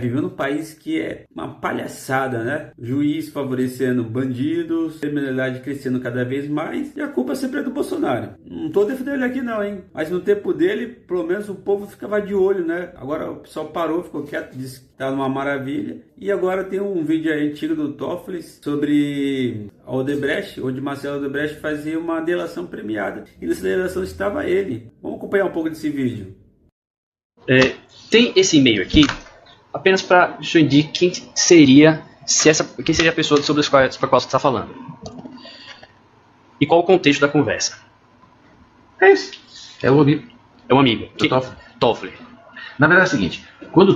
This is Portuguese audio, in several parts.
Viveu num país que é uma palhaçada, né? Juiz favorecendo bandidos, criminalidade crescendo cada vez mais, e a culpa sempre é do Bolsonaro. Não tô defendendo ele aqui não, hein? Mas no tempo dele, pelo menos o povo ficava de olho, né? Agora o pessoal parou, ficou quieto, disse que tá numa maravilha. E agora tem um vídeo aí antigo do Toffoli sobre a Odebrecht, onde Marcelo Odebrecht fazia uma delação premiada. E nessa delação estava ele. Vamos acompanhar um pouco desse vídeo. Tem esse e-mail aqui, apenas para que eu indique quem seria a pessoa sobre a qual você está falando. E qual o contexto da conversa. É isso. É um amigo. É um amigo. Toffoli. Na verdade é o seguinte, quando o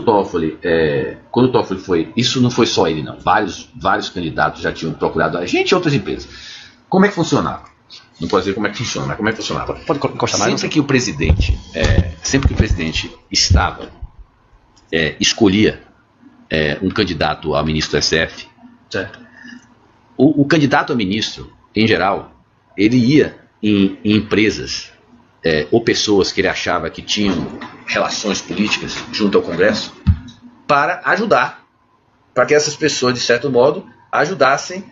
Toffoli foi, isso não foi só ele não, vários candidatos já tinham procurado a gente e outras empresas. Como é que funcionava? Não pode dizer como é que funciona, mas como é que funcionava? Pode encostar mais. Sempre que o presidente escolhia um candidato a ministro do SF, certo. O candidato a ministro, em geral, ele ia em empresas ou pessoas que ele achava que tinham relações políticas junto ao Congresso para ajudar, para que essas pessoas, de certo modo, ajudassem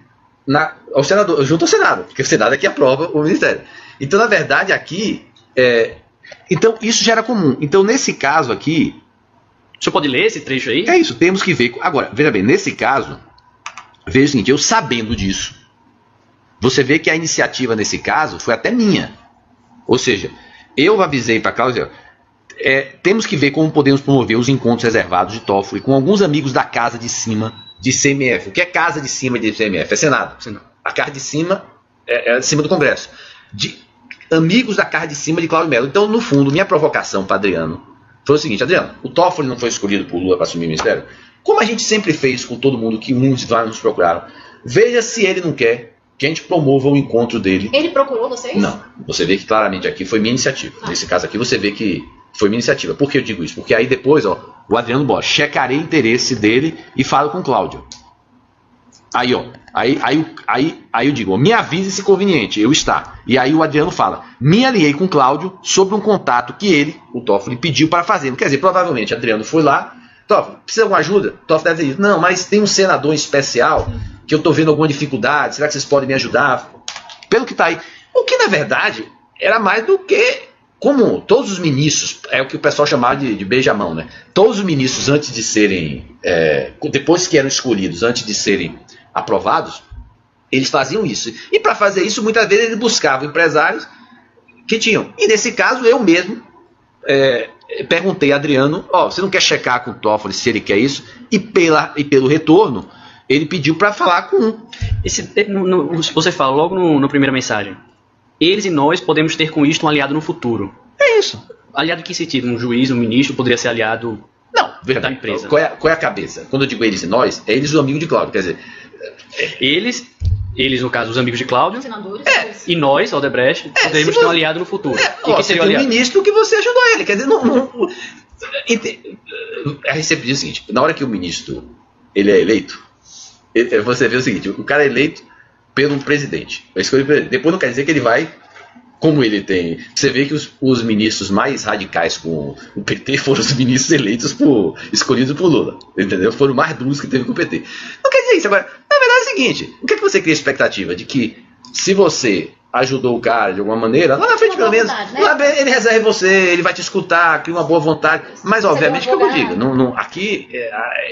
ao senador, junto ao Senado, porque o Senado é que aprova o ministério. Então, na verdade, aqui, então isso já era comum. Então, nesse caso aqui, o senhor pode ler esse trecho aí? É isso, temos que ver. Agora, veja bem, nesse caso, veja o seguinte, eu sabendo disso, você vê que a iniciativa nesse caso foi até minha. Ou seja, eu avisei para a Cláudia, temos que ver como podemos promover os encontros reservados de Toffoli com alguns amigos da casa de cima de CMF. O que é casa de cima de CMF? É Senado. A casa de cima é de cima do Congresso. De amigos da casa de cima de Cláudio Mello. Então, no fundo, minha provocação para Adriano foi o seguinte: Adriano, o Toffoli não foi escolhido por Lula para assumir o ministério? Como a gente sempre fez com todo mundo que muitos nos procuraram, veja se ele não quer que a gente promova o encontro dele. Ele procurou vocês? Não. Você vê que claramente aqui foi minha iniciativa. Nesse caso aqui você vê que foi minha iniciativa. Por que eu digo isso? Porque aí depois, o Adriano bota, checarei o interesse dele e falo com o Cláudio. Aí, aí eu digo, me avise se conveniente, eu estar. E aí o Adriano fala, me aliei com o Cláudio sobre um contato que ele, o Toffoli, pediu para fazer. Quer dizer, provavelmente Adriano foi lá, Toffoli, precisa de alguma ajuda? Toffoli deve dizer, não, mas tem um senador em especial que eu estou vendo alguma dificuldade, será que vocês podem me ajudar? Pelo que está aí. O que na verdade era mais do que, como todos os ministros, é o que o pessoal chamava de beijamão, né? Todos os ministros antes de serem, depois que eram escolhidos, antes de serem aprovados, eles faziam isso. E para fazer isso, muitas vezes eles buscavam empresários que tinham. E nesse caso, eu mesmo perguntei a Adriano, você não quer checar com o Toffoli se ele quer isso? E pelo retorno, ele pediu para falar com um. Você fala logo na primeira mensagem. Eles e nós podemos ter com isto um aliado no futuro. É isso. Aliado em que sentido? Um juiz, um ministro poderia ser aliado da empresa? Qual é a cabeça? Quando eu digo eles e nós, é eles o amigo de Cláudio. Quer dizer, eles no caso, os amigos de Cláudio, e nós, Odebrecht, poderíamos ter um aliado no futuro. E que seria o aliado? Um ministro que você ajudou ele. Quer dizer, a gente diz o seguinte, na hora que o ministro ele é eleito, você vê o seguinte, o cara é eleito pelo presidente. Depois não quer dizer que ele vai, como ele tem. Você vê que os ministros mais radicais com o PT foram os ministros eleitos escolhidos por Lula. Entendeu? Foram mais duros que teve com o PT. Não quer dizer isso. Agora, na verdade é o seguinte: o que é que você cria expectativa? De que se você ajudou o cara de alguma maneira, lá na frente pelo menos, né? Ele reserva você, ele vai te escutar, cria uma boa vontade. Mas obviamente que eu vou digo, aqui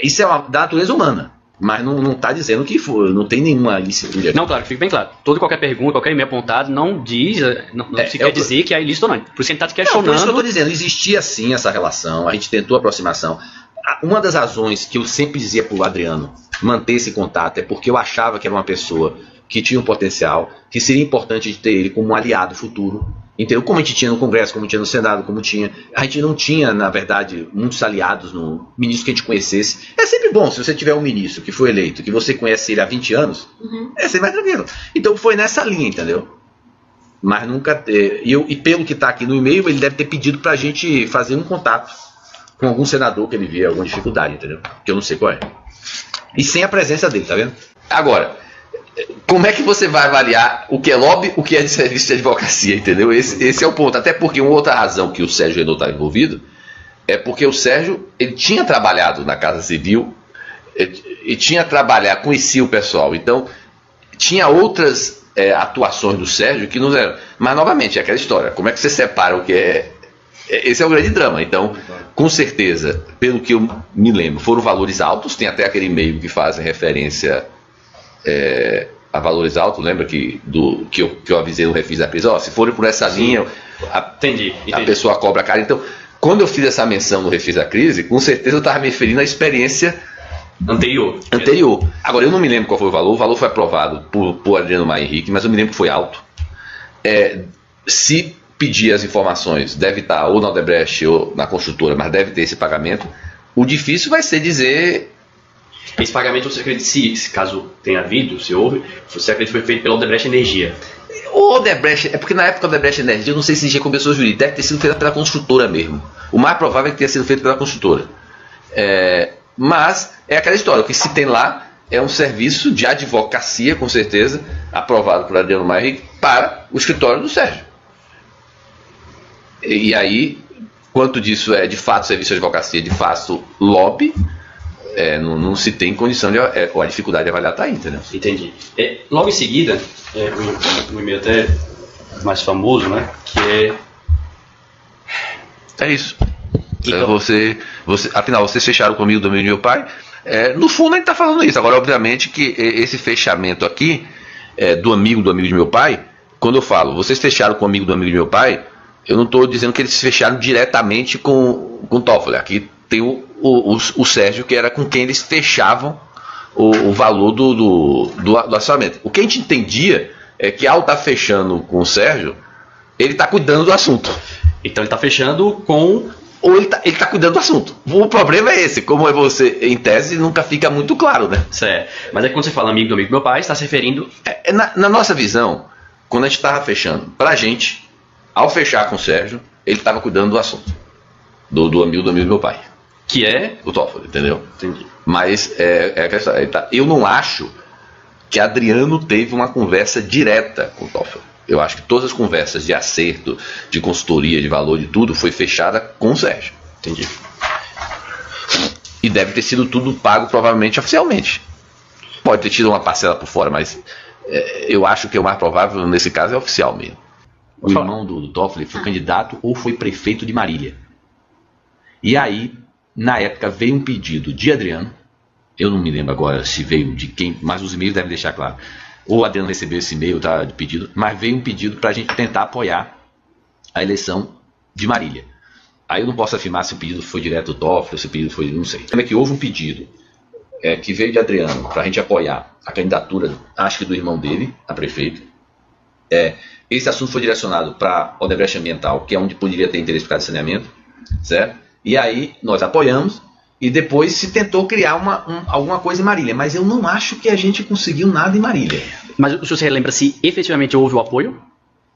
isso é da natureza humana. Mas não está dizendo que não tem nenhuma licitude aqui. Não, claro, fica bem claro. Toda e qualquer pergunta, qualquer e-mail apontado não diz, não se quer dizer que é ilícito ou não. Por isso a gente está questionando. Por isso que eu estou dizendo, existia sim essa relação, a gente tentou a aproximação. Uma das razões que eu sempre dizia para o Adriano manter esse contato é porque eu achava que era uma pessoa que tinha um potencial, que seria importante de ter ele como um aliado futuro. Entendeu? Como a gente tinha no Congresso, como tinha no Senado, a gente não tinha, na verdade, muitos aliados no ministro que a gente conhecesse. É sempre bom, se você tiver um ministro que foi eleito, que você conhece ele há 20 anos, é sempre mais tranquilo. Então foi nessa linha, entendeu? Mas nunca... E pelo que está aqui no e-mail, ele deve ter pedido para a gente fazer um contato com algum senador que ele via alguma dificuldade, entendeu? Que eu não sei qual é. E sem a presença dele, tá vendo? Agora... Como é que você vai avaliar o que é lobby, o que é de serviço de advocacia, entendeu? Esse é o ponto. Até porque uma outra razão que o Sérgio Renault está envolvido é porque o Sérgio, ele tinha trabalhado na Casa Civil, e tinha trabalhado, conhecia o pessoal, então tinha outras atuações do Sérgio que não eram. Mas novamente, é aquela história, como é que você separa o que é. Esse é o grande drama. Então, com certeza, pelo que eu me lembro, foram valores altos, tem até aquele e-mail que faz referência a valores altos, lembra que eu avisei no Refis da Crise, se forem por essa linha, Entendi. A pessoa cobra cara. Então, quando eu fiz essa menção no Refis da Crise, com certeza eu estava me referindo à experiência anterior. Agora, eu não me lembro qual foi o valor foi aprovado por Adriano Maia Henrique, mas eu me lembro que foi alto. Se pedir as informações, deve estar ou na Odebrecht ou na construtora, mas deve ter esse pagamento. O difícil vai ser dizer... Esse pagamento, você acredita, se caso tenha havido, se houve, você acredita que foi feito pela Odebrecht Energia? O Odebrecht, porque na época da Odebrecht Energia, eu não sei se já começou jurídica, deve ter sido feita pela construtora mesmo. O mais provável é que tenha sido feito pela construtora. Mas é aquela história, o que se tem lá é um serviço de advocacia, com certeza, aprovado por Adriano Maia Henrique, para o escritório do Sérgio. E aí, quanto disso é de fato serviço de advocacia, de fato lobby, não se tem condição de, ou a dificuldade de avaliar está aí, entendeu? Entendi. Logo em seguida, um e-mail até mais famoso, né? Que é isso. Então, afinal, vocês fecharam comigo do amigo do meu pai. No fundo, a gente está falando isso. Agora, obviamente, que esse fechamento aqui do amigo de meu pai, quando eu falo, vocês fecharam com o amigo do amigo de meu pai, eu não estou dizendo que eles fecharam diretamente com o Toffoli. Aqui tem o Sérgio, que era com quem eles fechavam o valor do assinamento. O que a gente entendia é que, ao estar fechando com o Sérgio, ele está cuidando do assunto. Então ele está fechando com... Ou ele tá cuidando do assunto. O problema é esse, como você, em tese, nunca fica muito claro, né? Certo. Mas é que quando você fala amigo do meu pai, está se referindo... Na nossa visão, quando a gente estava fechando, pra gente, ao fechar com o Sérgio, ele estava cuidando do assunto. Do amigo do meu pai. Que é? O Toffoli, entendeu? Entendi. Mas eu não acho que Adriano teve uma conversa direta com o Toffoli. Eu acho que todas as conversas de acerto, de consultoria, de valor, de tudo, foi fechada com o Sérgio. Entendi. E deve ter sido tudo pago, provavelmente, oficialmente. Pode ter tido uma parcela por fora, mas eu acho que o mais provável, nesse caso, é oficial mesmo. O irmão do Toffoli foi candidato ou foi prefeito de Marília. E aí, na época, veio um pedido de Adriano. Eu não me lembro agora se veio de quem, mas os e-mails devem deixar claro. Ou o Adriano recebeu esse e-mail de pedido, mas veio um pedido para a gente tentar apoiar a eleição de Marília. Aí eu não posso afirmar se o pedido foi direto do Toffoli, se o pedido foi, não sei. Lembra que houve um pedido que veio de Adriano para a gente apoiar a candidatura, acho que do irmão dele, a prefeito. Esse assunto foi direcionado para a Odebrecht Ambiental, que é onde poderia ter interesse por causa de saneamento, certo? E aí nós apoiamos. E depois se tentou criar alguma coisa em Marília. Mas eu não acho que a gente conseguiu nada em Marília. Mas o senhor lembra se efetivamente houve o apoio?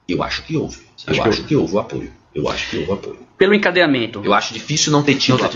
Eu acho que houve. Eu acho que houve o apoio. Pelo encadeamento. Eu acho difícil não ter tido apoio.